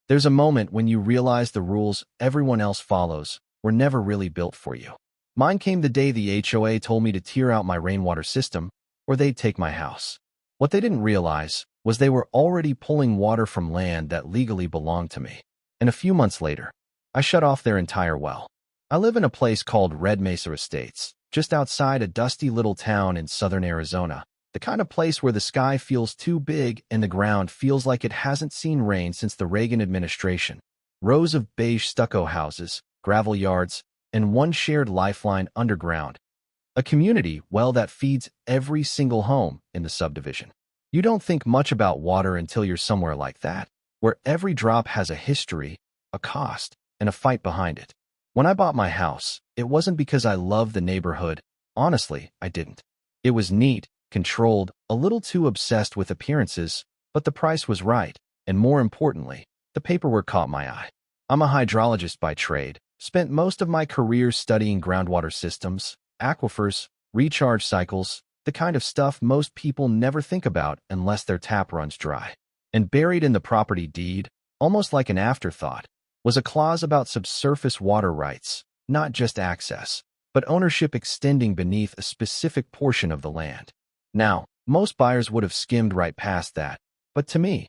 There's a moment when you realize the rules everyone else follows were never really built for you. Mine came the day the HOA told me to tear out my rainwater system or they'd take my house. What they didn't realize was they were already pulling water from land that legally belonged to me. And a few months later, I shut off their entire well. I live in a place called Red Mesa Estates, just outside a dusty little town in southern Arizona, the kind of place where the sky feels too big and the ground feels like it hasn't seen rain since the Reagan administration. Rows of beige stucco houses, gravel yards, and one shared lifeline underground. A community, well, that feeds every single home in the subdivision. You don't think much about water until you're somewhere like that, where every drop has a history, a cost, and a fight behind it. When I bought my house, it wasn't because I loved the neighborhood. Honestly, I didn't. It was neat, controlled, a little too obsessed with appearances, but the price was right, and more importantly, the paperwork caught my eye. I'm a hydrologist by trade, spent most of my career studying groundwater systems, aquifers, recharge cycles, the kind of stuff most people never think about unless their tap runs dry. And buried in the property deed, almost like an afterthought, was a clause about subsurface water rights, not just access, but ownership extending beneath a specific portion of the land. Now, most buyers would have skimmed right past that, but to me,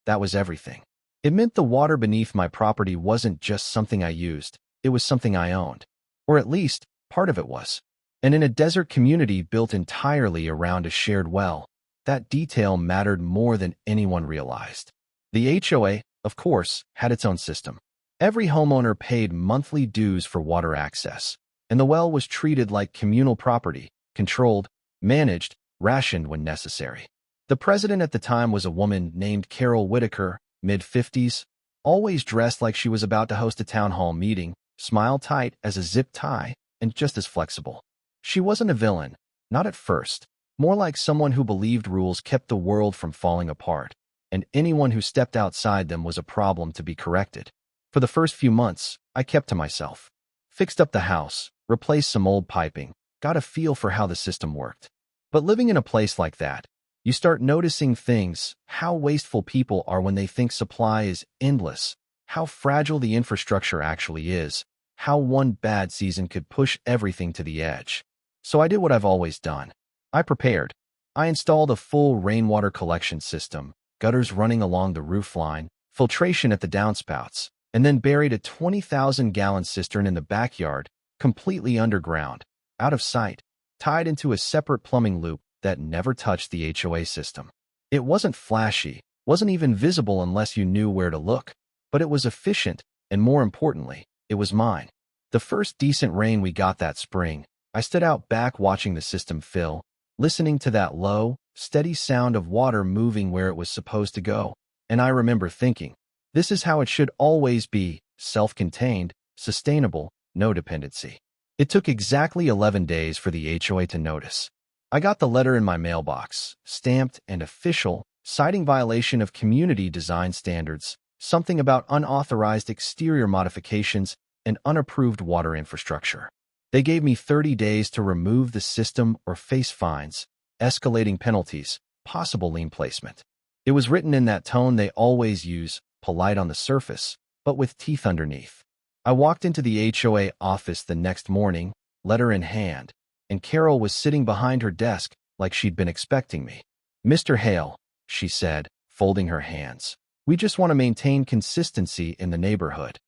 that was everything. It meant the water beneath my property wasn't just something I used, it was something I owned. Or at least, part of it was. And in a desert community built entirely around a shared well, that detail mattered more than anyone realized. The HOA, of course, had its own system. Every homeowner paid monthly dues for water access, and the well was treated like communal property, controlled, managed, rationed when necessary. The president at the time was a woman named Carol Whitaker, mid-50s, always dressed like she was about to host a town hall meeting, smile tight as a zip tie, and just as flexible. She wasn't a villain, not at first, more like someone who believed rules kept the world from falling apart, and anyone who stepped outside them was a problem to be corrected. For the first few months, I kept to myself. Fixed up the house, replaced some old piping, got a feel for how the system worked. But living in a place like that, you start noticing things, how wasteful people are when they think supply is endless, how fragile the infrastructure actually is, how one bad season could push everything to the edge. So I did what I've always done. I prepared. I installed a full rainwater collection system, gutters running along the roofline, filtration at the downspouts, and then buried a 20,000-gallon cistern in the backyard, completely underground, out of sight, tied into a separate plumbing loop that never touched the HOA system. It wasn't flashy, wasn't even visible unless you knew where to look, but it was efficient, and more importantly, it was mine. The first decent rain we got that spring, I stood out back watching the system fill, listening to that low, steady sound of water moving where it was supposed to go, and I remember thinking, this is how it should always be, self-contained, sustainable, no dependency. It took exactly 11 days for the HOA to notice. I got the letter in my mailbox, stamped and official, citing violation of community design standards, something about unauthorized exterior modifications and unapproved water infrastructure. They gave me 30 days to remove the system or face fines, escalating penalties, possible lien placement. It was written in that tone they always use, polite on the surface, but with teeth underneath. I walked into the HOA office the next morning, letter in hand, and Carol was sitting behind her desk like she'd been expecting me. "Mr. Hale," she said, folding her hands, "we just want to maintain consistency in the neighborhood."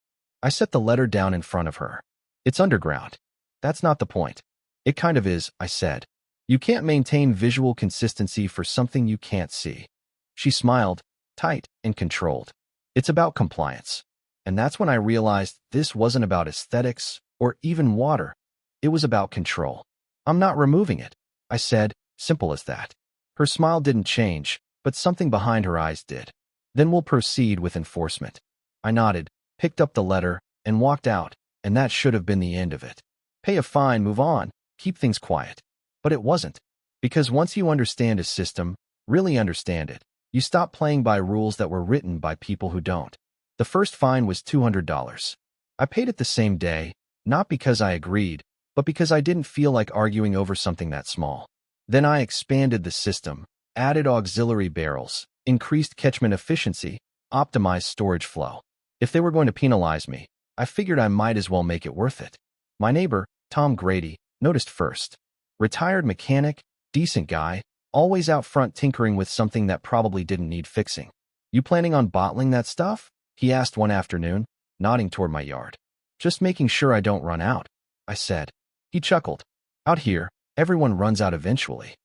I set the letter down in front of her. "It's underground. That's not the point." "It kind of is," I said. "You can't maintain visual consistency for something you can't see." She smiled, tight and controlled. "It's about compliance." And that's when I realized this wasn't about aesthetics or even water. It was about control. "I'm not removing it," I said, simple as that. Her smile didn't change, but something behind her eyes did. "Then we'll proceed with enforcement." I nodded, picked up the letter, and walked out, and that should have been the end of it. Pay a fine, move on, keep things quiet. But it wasn't. Because once you understand a system, really understand it, you stop playing by rules that were written by people who don't. The first fine was $200. I paid it the same day, not because I agreed, but because I didn't feel like arguing over something that small. Then I expanded the system, added auxiliary barrels, increased catchment efficiency, optimized storage flow. If they were going to penalize me, I figured I might as well make it worth it. My neighbor, Tom Grady, noticed first. Retired mechanic, decent guy, always out front tinkering with something that probably didn't need fixing. "You planning on bottling that stuff?" he asked one afternoon, nodding toward my yard. "Just making sure I don't run out," I said. He chuckled. "Out here, everyone runs out eventually."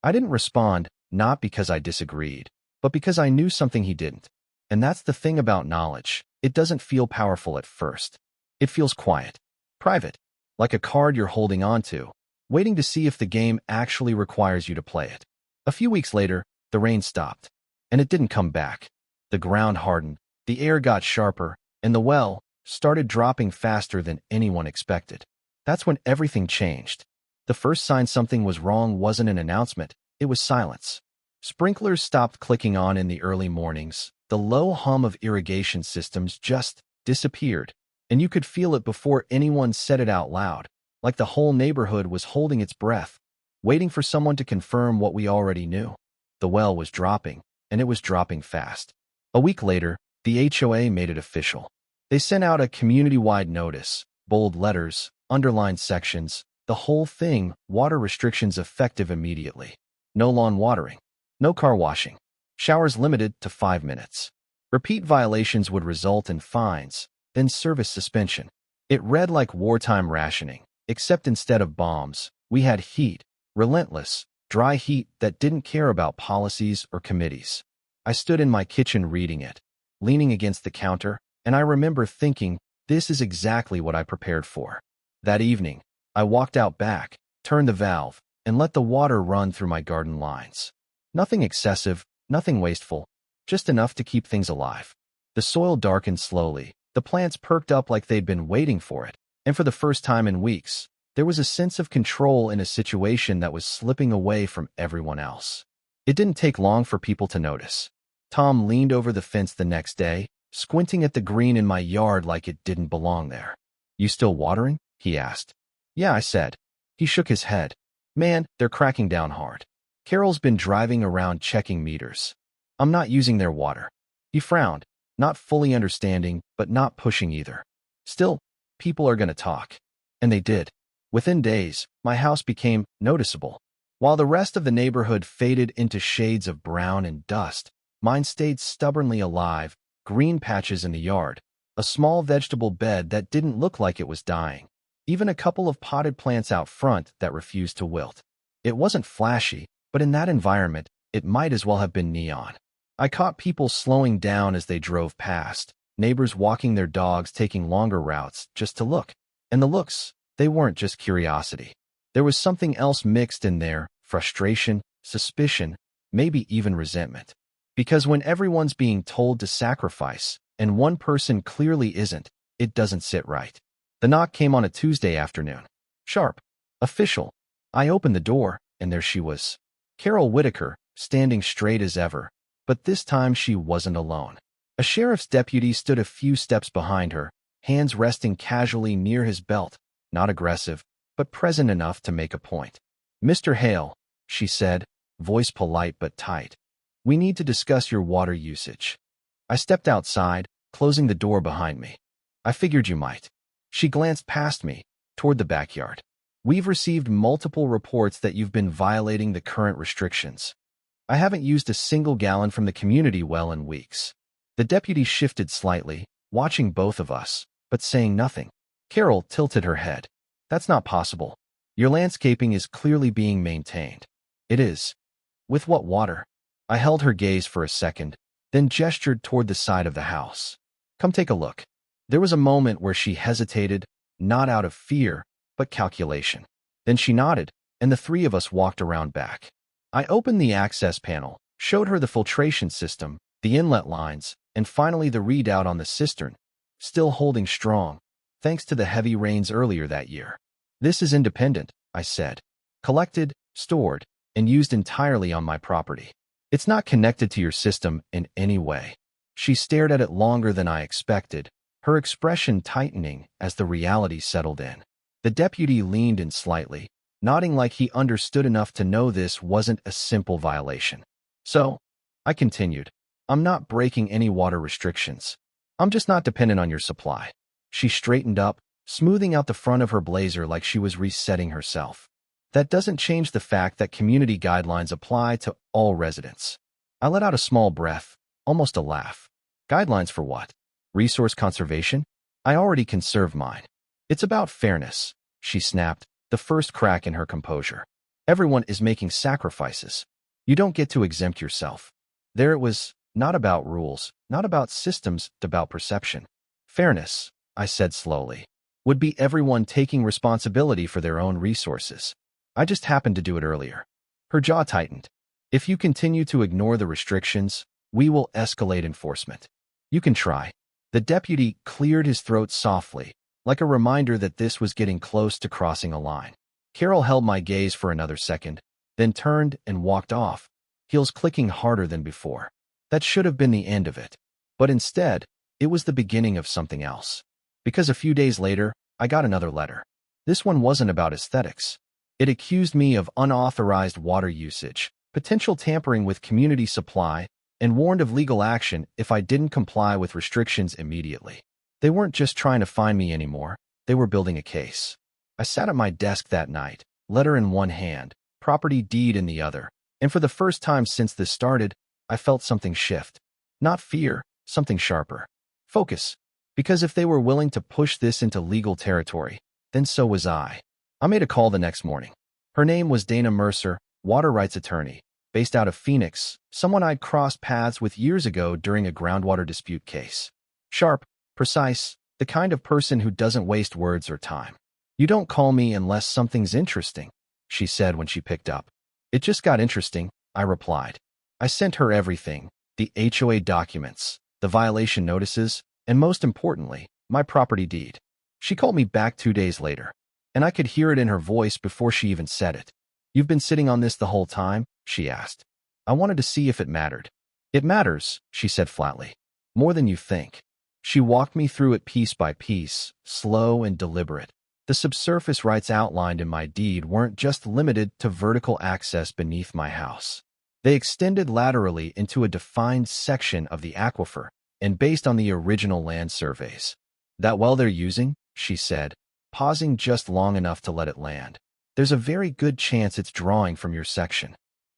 I didn't respond, not because I disagreed, but because I knew something he didn't. And that's the thing about knowledge. It doesn't feel powerful at first. It feels quiet, private, like a card you're holding on to, waiting to see if the game actually requires you to play it. A few weeks later, the rain stopped, and it didn't come back. The ground hardened, the air got sharper, and the well started dropping faster than anyone expected. That's when everything changed. The first sign something was wrong wasn't an announcement, it was silence. Sprinklers stopped clicking on in the early mornings. The low hum of irrigation systems just disappeared, and you could feel it before anyone said it out loud, like the whole neighborhood was holding its breath, waiting for someone to confirm what we already knew. The well was dropping, and it was dropping fast. A week later, the HOA made it official. They sent out a community-wide notice, bold letters, underlined sections, the whole thing, water restrictions effective immediately. No lawn watering, no car washing, showers limited to 5 minutes. Repeat violations would result in fines, then service suspension. It read like wartime rationing, except instead of bombs, we had heat, relentless, dry heat that didn't care about policies or committees. I stood in my kitchen reading it, leaning against the counter, and I remember thinking, this is exactly what I prepared for. That evening, I walked out back, turned the valve, and let the water run through my garden lines. Nothing excessive, nothing wasteful, just enough to keep things alive. The soil darkened slowly, the plants perked up like they'd been waiting for it, and for the first time in weeks, there was a sense of control in a situation that was slipping away from everyone else. It didn't take long for people to notice. Tom leaned over the fence the next day, squinting at the green in my yard like it didn't belong there. "You still watering?" he asked. "Yeah," I said. He shook his head. "Man, they're cracking down hard. Carol's been driving around checking meters. I'm not using their water." He frowned, not fully understanding, but not pushing either. "Still, people are going to talk." And they did. Within days, my house became noticeable. While the rest of the neighborhood faded into shades of brown and dust, mine stayed stubbornly alive, green patches in the yard, a small vegetable bed that didn't look like it was dying, even a couple of potted plants out front that refused to wilt. It wasn't flashy, but in that environment, it might as well have been neon. I caught people slowing down as they drove past, neighbors walking their dogs taking longer routes just to look. And the looks, they weren't just curiosity. There was something else mixed in there, frustration, suspicion, maybe even resentment. Because when everyone's being told to sacrifice, and one person clearly isn't, it doesn't sit right. The knock came on a Tuesday afternoon. Sharp. Official. I opened the door, and there she was. Carol Whitaker, standing straight as ever, but this time she wasn't alone. A sheriff's deputy stood a few steps behind her, hands resting casually near his belt, not aggressive, but present enough to make a point. "Mr. Hale," she said, voice polite but tight. "We need to discuss your water usage." I stepped outside, closing the door behind me. "I figured you might." She glanced past me, toward the backyard. "We've received multiple reports that you've been violating the current restrictions. I haven't used a single gallon from the community well in weeks." The deputy shifted slightly, watching both of us, but saying nothing. Carol tilted her head. "That's not possible. Your landscaping is clearly being maintained." "It is." "With what water?" I held her gaze for a second, then gestured toward the side of the house. "Come take a look." There was a moment where she hesitated, not out of fear, but calculation. Then she nodded, and the three of us walked around back. I opened the access panel, showed her the filtration system, the inlet lines, and finally the readout on the cistern, still holding strong, thanks to the heavy rains earlier that year. "This is independent," I said. "Collected, stored, and used entirely on my property. It's not connected to your system in any way." She stared at it longer than I expected, her expression tightening as the reality settled in. The deputy leaned in slightly, nodding like he understood enough to know this wasn't a simple violation. "So," I continued, "I'm not breaking any water restrictions. I'm just not dependent on your supply. She straightened up, smoothing out the front of her blazer like she was resetting herself. That doesn't change the fact that community guidelines apply to all residents. I let out a small breath, almost a laugh. Guidelines for what? Resource conservation? I already conserve mine. It's about fairness, she snapped, the first crack in her composure. Everyone is making sacrifices. You don't get to exempt yourself. There it was, not about rules, not about systems, about perception. Fairness, I said slowly, would be everyone taking responsibility for their own resources. I just happened to do it earlier. Her jaw tightened. If you continue to ignore the restrictions, we will escalate enforcement. You can try. The deputy cleared his throat softly, like a reminder that this was getting close to crossing a line. Carol held my gaze for another second, then turned and walked off, heels clicking harder than before. That should have been the end of it. But instead, it was the beginning of something else. Because a few days later, I got another letter. This one wasn't about aesthetics. It accused me of unauthorized water usage, potential tampering with community supply, and warned of legal action if I didn't comply with restrictions immediately. They weren't just trying to find me anymore, they were building a case. I sat at my desk that night, letter in one hand, property deed in the other, and for the first time since this started, I felt something shift. Not fear, something sharper. Focus. Because if they were willing to push this into legal territory, then so was I. I made a call the next morning. Her name was Dana Mercer, water rights attorney, based out of Phoenix, someone I'd crossed paths with years ago during a groundwater dispute case. Sharp, precise, the kind of person who doesn't waste words or time. You don't call me unless something's interesting, she said when she picked up. It just got interesting, I replied. I sent her everything, the HOA documents, the violation notices, and most importantly, my property deed. She called me back 2 days later, and I could hear it in her voice before she even said it. You've been sitting on this the whole time? She asked. I wanted to see if it mattered. It matters, she said flatly. More than you think. She walked me through it piece by piece, slow and deliberate. The subsurface rights outlined in my deed weren't just limited to vertical access beneath my house. They extended laterally into a defined section of the aquifer, and based on the original land surveys. That well they're using, she said, pausing just long enough to let it land. There's a very good chance it's drawing from your section.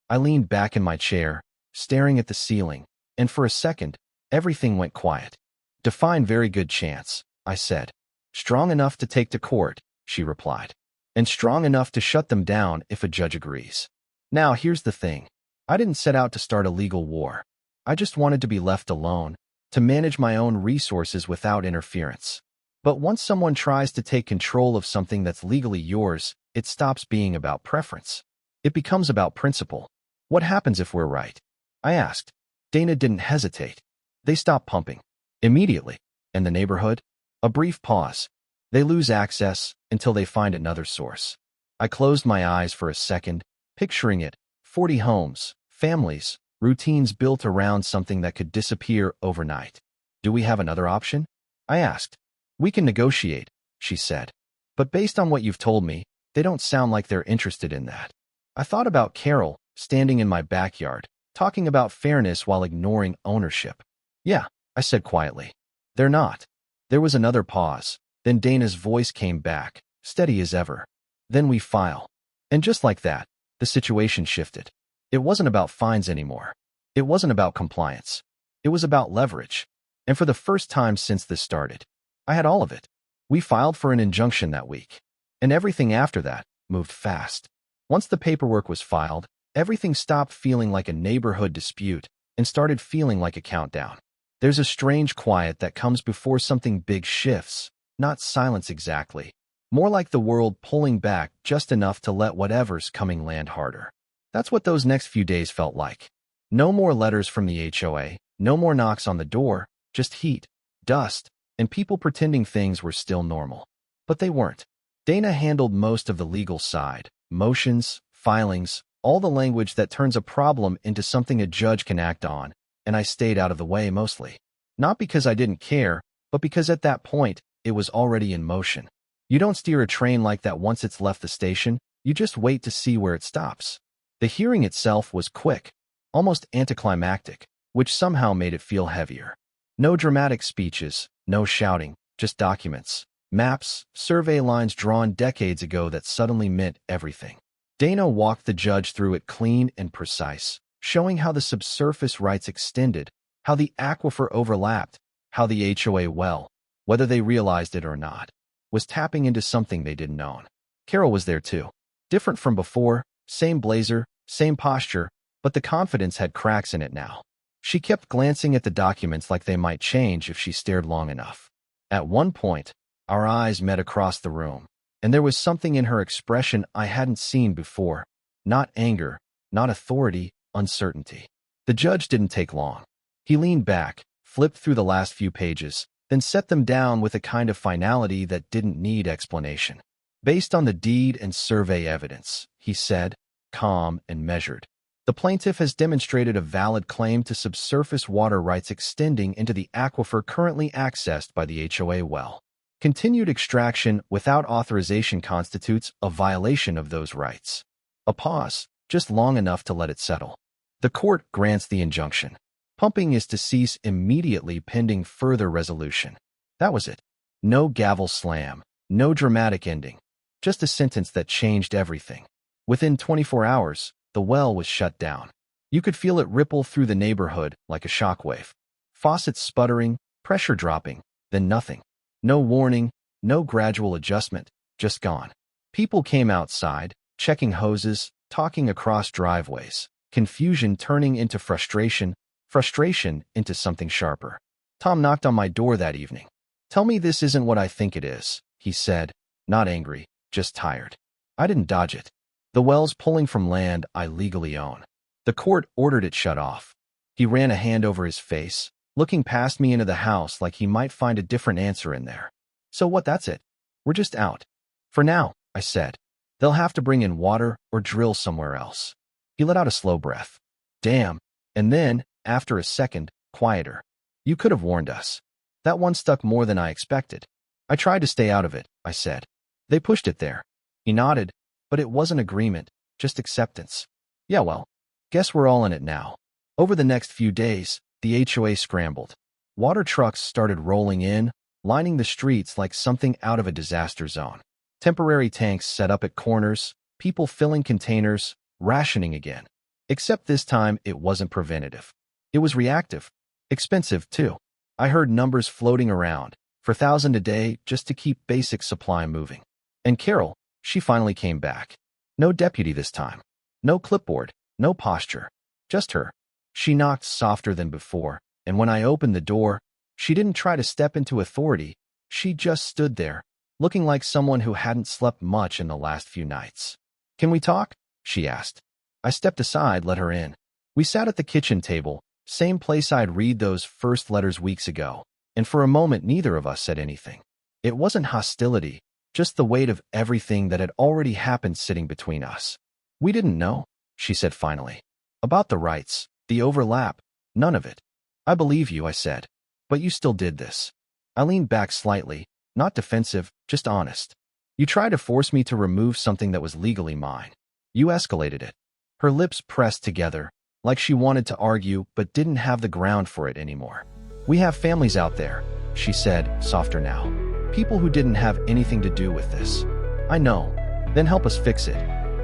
I leaned back in my chair, staring at the ceiling, and for a second, everything went quiet. Define very good chance, I said. Strong enough to take to court, she replied. And strong enough to shut them down if a judge agrees. Now here's the thing. I didn't set out to start a legal war. I just wanted to be left alone, to manage my own resources without interference. But once someone tries to take control of something that's legally yours, it stops being about preference. It becomes about principle. What happens if we're right? I asked. Dana didn't hesitate. They stop pumping. Immediately. And the neighborhood? A brief pause. They lose access until they find another source. I closed my eyes for a second, picturing it. 40 homes, families, routines built around something that could disappear overnight. Do we have another option? I asked. We can negotiate, she said. But based on what you've told me, they don't sound like they're interested in that. I thought about Carol, standing in my backyard, talking about fairness while ignoring ownership. Yeah, I said quietly. They're not. There was another pause. Then Dana's voice came back, steady as ever. Then we file. And just like that, the situation shifted. It wasn't about fines anymore. It wasn't about compliance. It was about leverage. And for the first time since this started, I had all of it. We filed for an injunction that week. And everything after that moved fast. Once the paperwork was filed, everything stopped feeling like a neighborhood dispute and started feeling like a countdown. There's a strange quiet that comes before something big shifts, not silence exactly, more like the world pulling back just enough to let whatever's coming land harder. That's what those next few days felt like. No more letters from the HOA, no more knocks on the door, just heat, dust, and people pretending things were still normal. But they weren't. Dana handled most of the legal side, motions, filings, all the language that turns a problem into something a judge can act on, and I stayed out of the way mostly. Not because I didn't care, but because at that point, it was already in motion. You don't steer a train like that once it's left the station, you just wait to see where it stops. The hearing itself was quick, almost anticlimactic, which somehow made it feel heavier. No dramatic speeches, no shouting, just documents, maps, survey lines drawn decades ago that suddenly meant everything. Dana walked the judge through it clean and precise, showing how the subsurface rights extended, how the aquifer overlapped, how the HOA well, whether they realized it or not, was tapping into something they didn't own. Carol was there too. Different from before, same blazer, same posture, but the confidence had cracks in it now. She kept glancing at the documents like they might change if she stared long enough. At one point, our eyes met across the room, and there was something in her expression I hadn't seen before. Not anger, not authority, uncertainty. The judge didn't take long. He leaned back, flipped through the last few pages, then set them down with a kind of finality that didn't need explanation. Based on the deed and survey evidence, he said, calm and measured, the plaintiff has demonstrated a valid claim to subsurface water rights extending into the aquifer currently accessed by the HOA well. Continued extraction without authorization constitutes a violation of those rights. A pause, just long enough to let it settle. The court grants the injunction. Pumping is to cease immediately pending further resolution. That was it. No gavel slam, no dramatic ending. Just a sentence that changed everything. Within 24 hours, the well was shut down. You could feel it ripple through the neighborhood like a shockwave. Faucets sputtering, pressure dropping, then nothing. No warning, no gradual adjustment, just gone. People came outside, checking hoses, talking across driveways, confusion turning into frustration, frustration into something sharper. Tom knocked on my door that evening. "Tell me this isn't what I think it is," he said, not angry, just tired. I didn't dodge it. The well's pulling from land I legally own. The court ordered it shut off. He ran a hand over his face, looking past me into the house like he might find a different answer in there. "So what, that's it? We're just out." "For now," I said. "They'll have to bring in water or drill somewhere else." He let out a slow breath. "Damn." And then, after a second, quieter. "You could have warned us." That one stuck more than I expected. "I tried to stay out of it," I said. "They pushed it there." He nodded, but it wasn't agreement, just acceptance. "Yeah, well, guess we're all in it now." Over the next few days, the HOA scrambled. Water trucks started rolling in, lining the streets like something out of a disaster zone. Temporary tanks set up at corners, people filling containers, rationing again. Except this time it wasn't preventative. It was reactive. Expensive, too. I heard numbers floating around, for $1,000 a day just to keep basic supply moving. And Carol, she finally came back. No deputy this time. No clipboard, no posture. Just her. She knocked softer than before, and when I opened the door, she didn't try to step into authority. She just stood there, looking like someone who hadn't slept much in the last few nights. "Can we talk?" she asked. I stepped aside, let her in. We sat at the kitchen table, same place I'd read those first letters weeks ago, and for a moment neither of us said anything. It wasn't hostility, just the weight of everything that had already happened sitting between us. "We didn't know," she said finally. "About the rights, the overlap, none of it." "I believe you," I said. "But you still did this." I leaned back slightly, not defensive, just honest. "You tried to force me to remove something that was legally mine. You escalated it." Her lips pressed together, like she wanted to argue but didn't have the ground for it anymore. "We have families out there," she said, softer now. "People who didn't have anything to do with this." "I know. Then help us fix it."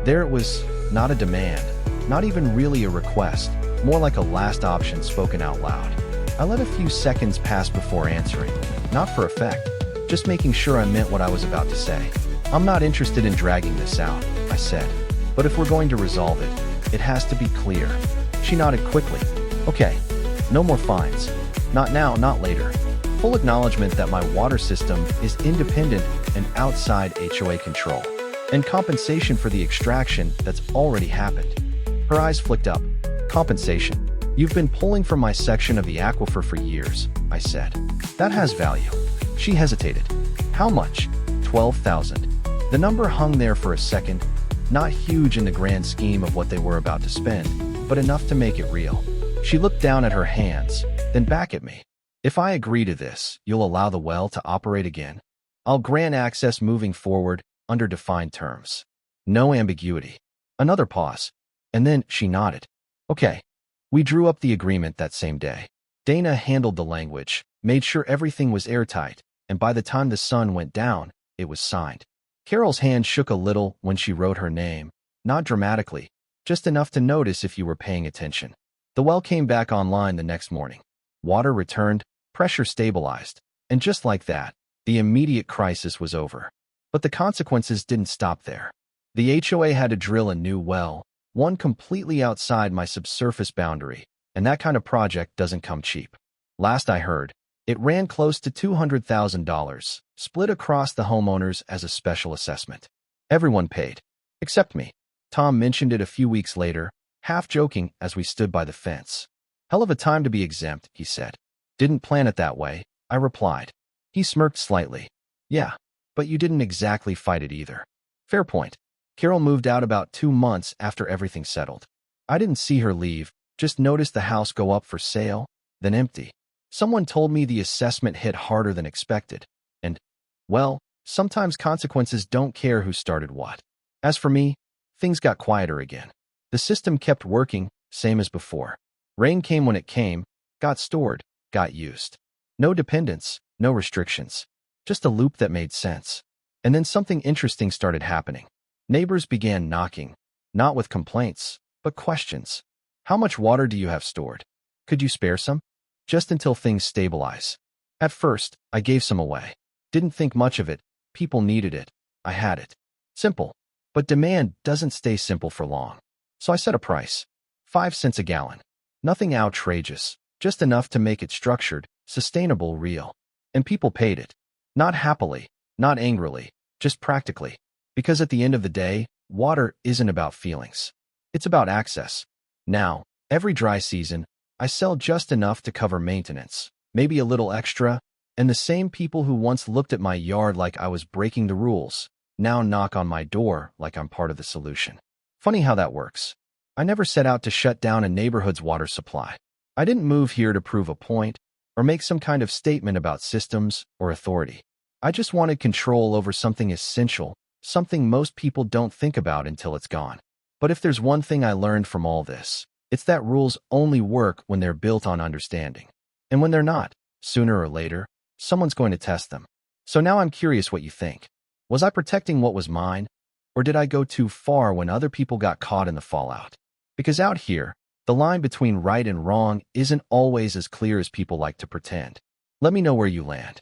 There it was, not a demand, not even really a request, more like a last option spoken out loud. I let a few seconds pass before answering, not for effect, just making sure I meant what I was about to say. "I'm not interested in dragging this out," I said. "But if we're going to resolve it, it has to be clear." She nodded quickly. "Okay, no more fines. Not now, not later. Full acknowledgement that my water system is independent and outside HOA control. And compensation for the extraction that's already happened." Her eyes flicked up. "Compensation? You've been pulling from my section of the aquifer for years," I said. "That has value." She hesitated. "How much?" $12,000. The number hung there for a second, not huge in the grand scheme of what they were about to spend, but enough to make it real. She looked down at her hands, then back at me. "If I agree to this, you'll allow the well to operate again? I'll grant access moving forward under defined terms. No ambiguity." Another pause, and then she nodded. "Okay." We drew up the agreement that same day. Dana handled the language, made sure everything was airtight, and by the time the sun went down, it was signed. Carol's hand shook a little when she wrote her name, not dramatically, just enough to notice if you were paying attention. The well came back online the next morning. Water returned, pressure stabilized, and just like that, the immediate crisis was over. But the consequences didn't stop there. The HOA had to drill a new well, one completely outside my subsurface boundary, and that kind of project doesn't come cheap. Last I heard, it ran close to $200,000, split across the homeowners as a special assessment. Everyone paid, except me. Tom mentioned it a few weeks later, half joking as we stood by the fence. Hell of a time to be exempt, he said. Didn't plan it that way, I replied. He smirked slightly. Yeah, but you didn't exactly fight it either. Fair point. Carol moved out about 2 months after everything settled. I didn't see her leave, just noticed the house go up for sale, then empty. Someone told me the assessment hit harder than expected, and, well, sometimes consequences don't care who started what. As for me, things got quieter again. The system kept working, same as before. Rain came when it came, got stored, got used. No dependence, no restrictions. Just a loop that made sense. And then something interesting started happening. Neighbors began knocking, not with complaints, but questions. How much water do you have stored? Could you spare some? Just until things stabilize. At first, I gave some away. Didn't think much of it. People needed it. I had it. Simple. But demand doesn't stay simple for long. So I set a price. 5 cents a gallon. Nothing outrageous, just enough to make it structured, sustainable, real. And people paid it. Not happily, not angrily, just practically. Because at the end of the day, water isn't about feelings. It's about access. Now, every dry season, I sell just enough to cover maintenance, maybe a little extra, and the same people who once looked at my yard like I was breaking the rules, now knock on my door like I'm part of the solution. Funny how that works. I never set out to shut down a neighborhood's water supply. I didn't move here to prove a point or make some kind of statement about systems or authority. I just wanted control over something essential, something most people don't think about until it's gone. But if there's one thing I learned from all this, it's that rules only work when they're built on understanding. And when they're not, sooner or later, someone's going to test them. So now I'm curious what you think. Was I protecting what was mine? Or did I go too far when other people got caught in the fallout? Because out here, the line between right and wrong isn't always as clear as people like to pretend. Let me know where you land.